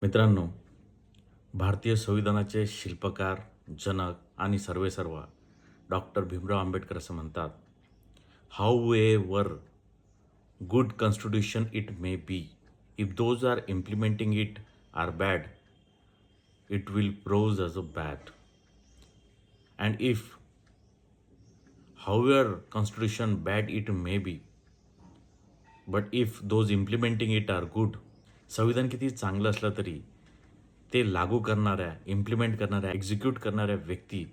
मित्रांनो, भारतीय संविधानाचे शिल्पकार, जनक आणि सर्वेसर्वा डॉक्टर भीमराव आंबेडकर असं म्हणतात, "however good constitution it may be, if those are implementing it are bad, it will prove as a bad. And if however constitution bad it may be, but if those implementing it are good." संविधान किती चांगलं असलं तरी ते लागू करणाऱ्या, implement करणाऱ्या, execute करणाऱ्या व्यक्ती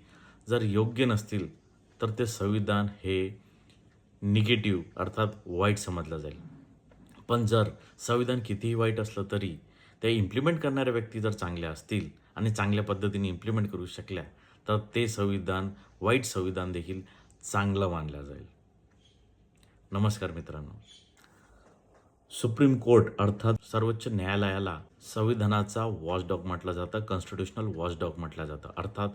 जर योग्य नसतील, तर ते संविधान हे निगेटिव्ह अर्थात वाईट समजलं जाईल. पण जर संविधान कितीही वाईट असलं तरी ते इम्प्लिमेंट करणाऱ्या व्यक्ती जर चांगल्या असतील आणि चांगल्या पद्धतीने इम्प्लिमेंट करू शकल्या, तर ते संविधान, वाईट संविधान देखील चांगलं मानलं जाईल. नमस्कार मित्रांनो. सुप्रीम कोर्ट अर्थात सर्वोच्च न्यायालयाला संविधानाचा वॉचडॉग म्हटलं जातं, कॉन्स्टिट्यूशनल वॉचडॉग म्हटलं जातं. अर्थात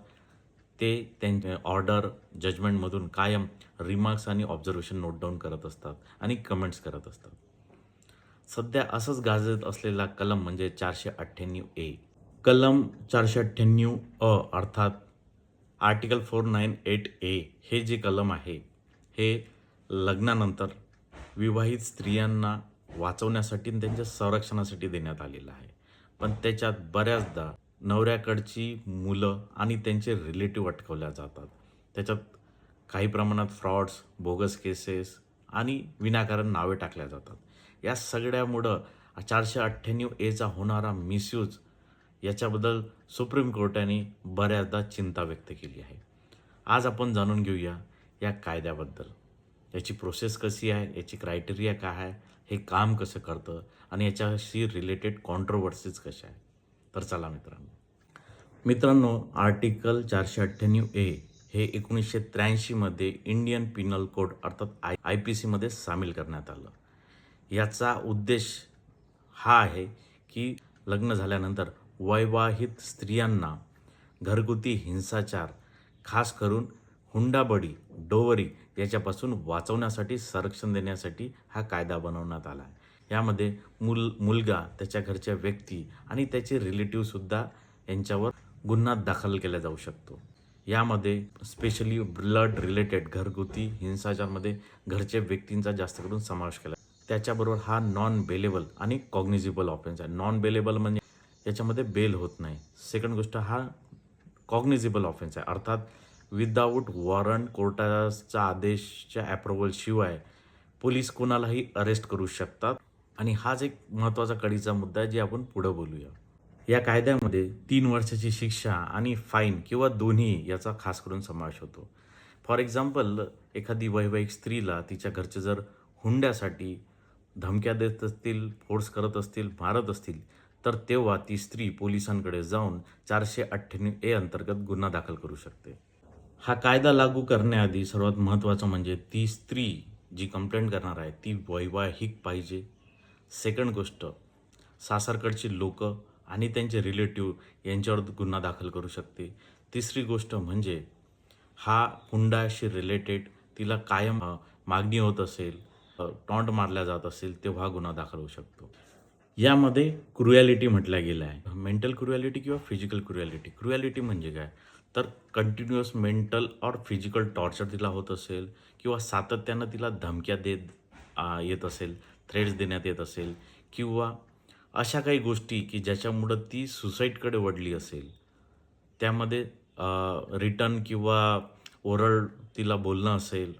ते त्यांच्या ऑर्डर, जजमेंटमधून कायम रिमार्क्स आणि ऑब्झर्वेशन नोट डाऊन करत असतात आणि कमेंट्स करत असतात. सध्या असंच गाजत असलेला कलम म्हणजे 498A. कलम 498 अर्थात आर्टिकल 498A हे जे कलम आहे, हे लग्नानंतर विवाहित स्त्रियांना वाचवण्यासाठी आणि त्यांच्या संरक्षणासाठी देण्यात आलेलं आहे. पण त्याच्यात बऱ्याचदा नवऱ्याकडची मुलं आणि त्यांचे रिलेटिव्ह अटकवल्या जातात. त्याच्यात काही प्रमाणात फ्रॉड्स, बोगस केसेस आणि विनाकारण नावे टाकल्या जातात. या सगळ्यामुळं 498Aचा होणारा मिसयूज याच्याबद्दल सुप्रीम कोर्टाने बऱ्याचदा चिंता व्यक्त केली आहे. आज आपण जाणून घेऊया या कायद्याबद्दल. याची प्रोसेस कशी आहे, याची क्रायटेरिया काय आहे, हे काम कसं करतं आणि याच्याशी रिलेटेड कॉन्ट्रोवर्सीज कशा आहेत. तर चला मित्रांनो, आर्टिकल 498A हे 1983मध्ये इंडियन पिनल कोड अर्थात IPCमध्ये सामील करण्यात आलं. याचा उद्देश हा आहे की लग्न झाल्यानंतर वैवाहित स्त्रियांना घरगुती हिंसाचार, खास करून हुंडाबळी, डोवरी याच्यापासून वाचवण्यासाठी, संरक्षण देण्यासाठी हा कायदा बनवण्यात आला आहे. यामध्ये मुलगा, त्याच्या घरच्या व्यक्ती आणि त्याचे रिलेटिव्हसुद्धा यांच्यावर गुन्हा दाखल केला जाऊ शकतो. यामध्ये स्पेशली ब्लड रिलेटेड घरगुती हिंसाचारमध्ये घरच्या व्यक्तींचा जास्त करून समावेश केला. त्याच्याबरोबर हा नॉन बेलेबल आणि कॉग्निझिबल ऑफेन्स आहे. नॉन बेलेबल म्हणजे याच्यामध्ये बेल होत नाही. सेकंड गोष्ट, हा कॉग्निझिबल ऑफेन्स आहे. अर्थात विदाऊट वॉरंट, कोर्टाचा आदेशच्या ॲप्रुव्हल शिवाय पोलीस कोणालाही अरेस्ट करू शकतात. आणि हाच एक महत्त्वाचा कळीचा मुद्दा आहे, जे आपण पुढं बोलूया. या कायद्यामध्ये 3 वर्षाची शिक्षा आणि फाईन किंवा दोन्ही याचा खास करून समावेश होतो. फॉर एक्झाम्पल, एखादी वैवाहिक स्त्रीला तिच्या घरचे जर हुंड्यासाठी धमक्या देत असतील, फोर्स करत असतील, मारत असतील, तर तेव्हा ती स्त्री पोलिसांकडे जाऊन 498A अंतर्गत गुन्हा दाखल करू शकते. हा कायदा लागू करण्याआधी सर्वात महत्त्वाचं म्हणजे ती स्त्री जी कंप्लेंट करणार आहे ती वैवाहिक पाहिजे. सेकंड गोष्ट, सासरकडची लोकं आणि त्यांचे रिलेटिव्ह यांच्यावर गुन्हा दाखल करू शकते. तिसरी गोष्ट म्हणजे हा हुंडाशी रिलेटेड तिला कायम मागणी होत असेल, टॉन्ट मारल्या जात असेल, तेव्हा गुन्हा दाखल होऊ शकतो. यामध्ये क्रुएलिटी म्हटलं गेलं आहे. मेंटल क्रुएलिटी किंवा फिजिकल क्रुएलिटी. क्रुएलिटी म्हणजे काय, तर कंटिन्युअस मेंटल और फिजिकल टॉर्चर तिला होत असेल किंवा सातत्यानं तिला धमक्या येत असेल, थ्रेट्स देण्यात येत असेल किंवा अशा काही गोष्टी की ज्याच्यामुळं ती सुसाईडकडे वळली असेल. त्यामध्ये रिटन किंवा ओरल तिला बोलणं असेल,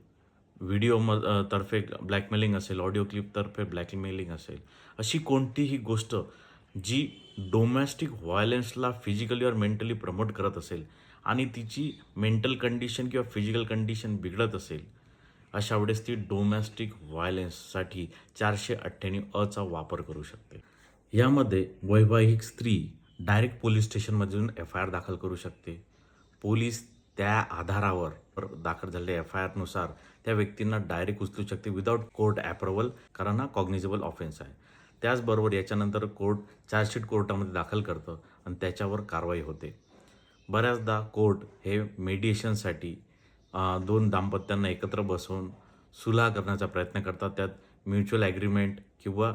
तर्फे ब्लॅकमेलिंग असेल, ऑडिओ क्लिपतर्फे ब्लॅकमेलिंग असेल, अशी कोणतीही गोष्ट जी डोमेस्टिक व्हायलन्सला फिजिकली और मेंटली प्रमोट करत असेल आणि तिची मेंटल कंडिशन किंवा फिजिकल कंडिशन बिघडत असेल, अशा वेळेस ती डोमेस्टिक व्हायलन्ससाठी 498A वापर करू शकते. यामध्ये वैवाहिक स्त्री डायरेक्ट पोलीस स्टेशनमधून FIR दाखल करू शकते. पोलीस त्या आधारावर दाखल झालेल्या FIRनुसार त्या व्यक्तींना डायरेक्ट उचलू शकते विदाऊट कोर्ट ॲप्रुव्हल, कारण हा कॉग्निझिबल ऑफेन्स आहे. त्याचबरोबर याच्यानंतर कोर्ट चार्जशीट कोर्टामध्ये दाखल करतं आणि त्याच्यावर कारवाई होते. बऱ्याचदा कोर्ट हे मेडिएशनसाठी 2 दाम्पत्यांना एकत्र बसवून सुलह करण्याचा प्रयत्न करतात. त्यात म्युच्युअल ॲग्रीमेंट किंवा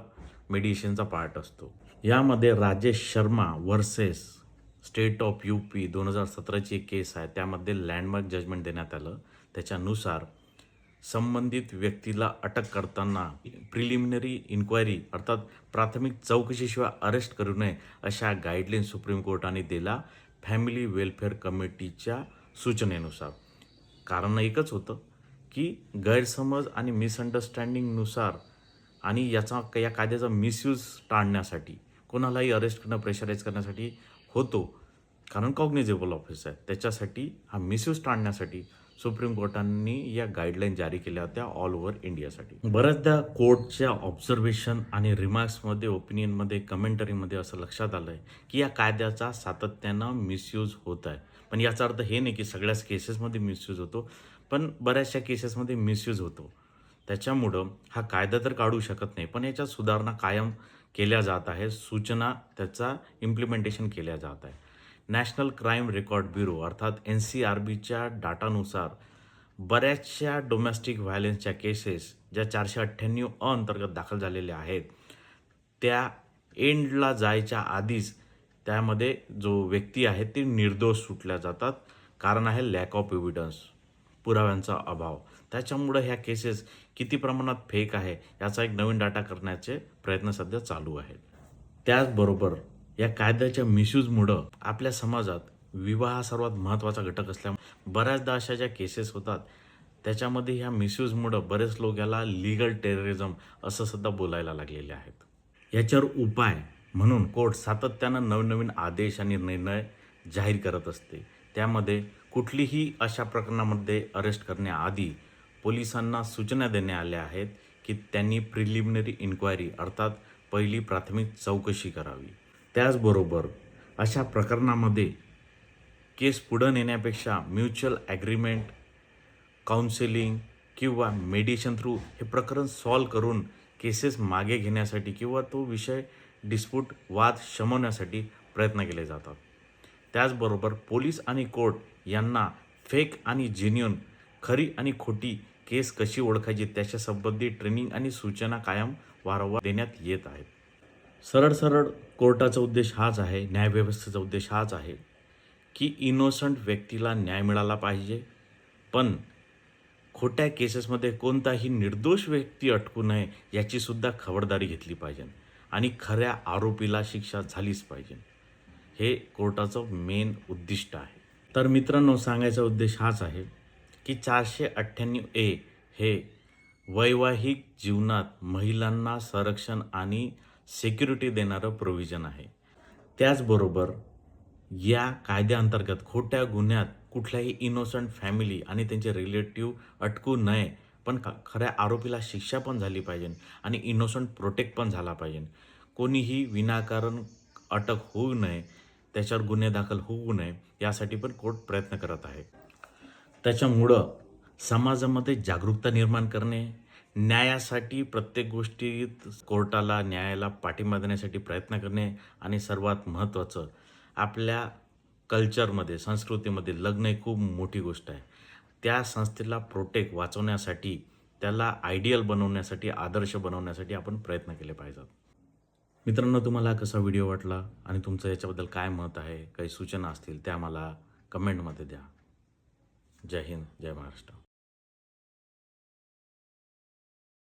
मेडिएशनचा पार्ट असतो. यामध्ये Rajesh Sharma versus state of UP 2017ची एक केस आहे. त्यामध्ये लँडमार्क जजमेंट देण्यात आलं. त्याच्यानुसार संबंधित व्यक्तीला अटक करताना प्रिलिमिनरी इन्क्वायरी अर्थात प्राथमिक चौकशीशिवाय अरेस्ट करू नये अशा गाईडलाईन सुप्रीम कोर्टाने दिला फॅमिली वेलफेअर कमिटीच्या सूचनेनुसार. कारण एकच होतं की गैरसमज आणि मिसअंडरस्टँडिंगनुसार आणि या कायद्याचा मिसयूज टाळण्यासाठी कोणालाही अरेस्ट करणं प्रेशराईज करण्यासाठी होतो. कारण कॉग्निजेबल ऑफेस आहे. त्याच्यासाठी हा मिसयूज टाळण्यासाठी सुप्रीम कोर्टाने या गाईडलाईन जारी केल्या होत्या ऑल ओव्हर इंडियासाठी. बऱ्याचदा कोर्टच्या ऑब्झर्वेशन आणि रिमार्क्समध्ये ओपिनियनमध्ये कमेंटरीमध्ये असं लक्षात आलं आहे की या कायद्याचा सातत्यानं मिसयूज होत आहे. पण याचा अर्थ हे नाही की सगळ्याच केसेसमध्ये मिसयूज होतो, पण बऱ्याचशा केसेसमध्ये मिसयूज होतो. त्याच्यामुळं हा कायदा तर काढू शकत नाही, पण याच्यात सुधारणा कायम केल्या जात आहे. सूचना त्याचा इम्प्लिमेंटेशन केल्या जात आहे. नॅशनल क्राईम रेकॉर्ड ब्युरो अर्थात NCRBच्या डाटानुसार बऱ्याचशा डोमेस्टिक व्हायलन्सच्या केसेस ज्या 498 अंतर्गत दाखल झालेल्या आहेत त्या एंडला जायच्या आधीच त्यामध्ये जो व्यक्ती आहे ते निर्दोष सुटल्या जातात. कारण आहे लॅक ऑफ एव्हिडन्स, पुराव्यांचा अभाव. त्याच्यामुळं ह्या केसेस किती प्रमाणात फेक आहे याचा एक नवीन डाटा करण्याचे प्रयत्न सध्या चालू आहेत. त्याचबरोबर या कायद्याच्या मिसयूजमुळं आपल्या समाजात विवाह हा सर्वात महत्त्वाचा घटक असल्यामुळे बऱ्याचदा अशा ज्या केसेस होतात त्याच्यामध्ये ह्या मिसयूजमुळं बरेच लोक याला लीगल टेररिझम असं सुद्धा बोलायला लागलेले आहेत. याच्यावर उपाय म्हणून कोर्ट सातत्यानं नवनवीन आदेश आणि निर्णय जाहीर करत असते. त्यामध्ये कुठलीही अशा प्रकरणामध्ये अरेस्ट करण्याआधी पोलिसांना सूचना देण्यात आल्या आहेत की त्यांनी प्रिलिमिनरी इन्क्वायरी अर्थात पहिली प्राथमिक चौकशी करावी. त्याचबरोबर अशा प्रकरणामध्ये केस पुढं नेण्यापेक्षा म्युच्युअल ॲग्रीमेंट, काउन्सिलिंग किंवा मेडिएशन थ्रू हे प्रकरण सॉल्व करून केसेस मागे घेण्यासाठी किंवा तो विषय डिस्प्यूट वाद शमवण्यासाठी प्रयत्न केले जातात. त्याचबरोबर पोलीस आणि कोर्ट यांना फेक आणि जेन्युइन, खरी आणि खोटी केस कशी ओळखायची त्याच्या संबंधित ट्रेनिंग आणि सूचना कायम वारंवार देण्यात येत आहेत. सरळ कोर्टाचा उद्देश हाच आहे, न्यायव्यवस्थेचा उद्देश हाच आहे की इनोसंट व्यक्तीला न्याय मिळाला पाहिजे, पण खोट्या केसेसमध्ये कोणताही निर्दोष व्यक्ती अटकू नये याची सुद्धा खबरदारी घेतली पाहिजे आणि खऱ्या आरोपीला शिक्षा झालीच पाहिजे. हे कोर्टाचं मेन उद्दिष्ट आहे. तर मित्रांनो, सांगायचा उद्देश हाच आहे की 498A हे वैवाहिक जीवनात महिलांना संरक्षण आणि सिक्युरिटी देणारं प्रोव्हिजन आहे. त्याचबरोबर या कायद्याअंतर्गत खोट्या गुन्ह्यात कुठल्याही इनोसंट फॅमिली आणि त्यांचे रिलेटिव्ह अटकू नये, पण खऱ्या आरोपीला शिक्षा पण झाली पाहिजे आणि इनोसंट प्रोटेक्ट पण झाला पाहिजे. कोणीही विनाकारण अटक होऊ नये, त्याच्यावर गुन्हे दाखल होऊ नये यासाठी पण कोर्ट प्रयत्न करत आहे. त्याच्यामुळं समाजामध्ये जागरूकता निर्माण करणे, न्यायासाठी प्रत्येक गोष्टीत कोर्टाला न्यायाला पाठिंबा देण्यासाठी प्रयत्न करणे आणि सर्वात महत्त्वाचं आपल्या कल्चरमध्ये, संस्कृतीमध्ये लग्न ही खूप मोठी गोष्ट आहे. त्या संस्थेला प्रोटेक्ट वाचवण्यासाठी, त्याला आयडियल बनवण्यासाठी, आदर्श बनवण्यासाठी आपण प्रयत्न केले पाहिजेत. मित्रांनो, तुम्हाला कसा व्हिडिओ वाटला आणि तुमचं याच्याबद्दल काय मत आहे, काही सूचना असतील त्या मला कमेंटमध्ये द्या. जय हिंद, जय महाराष्ट्र.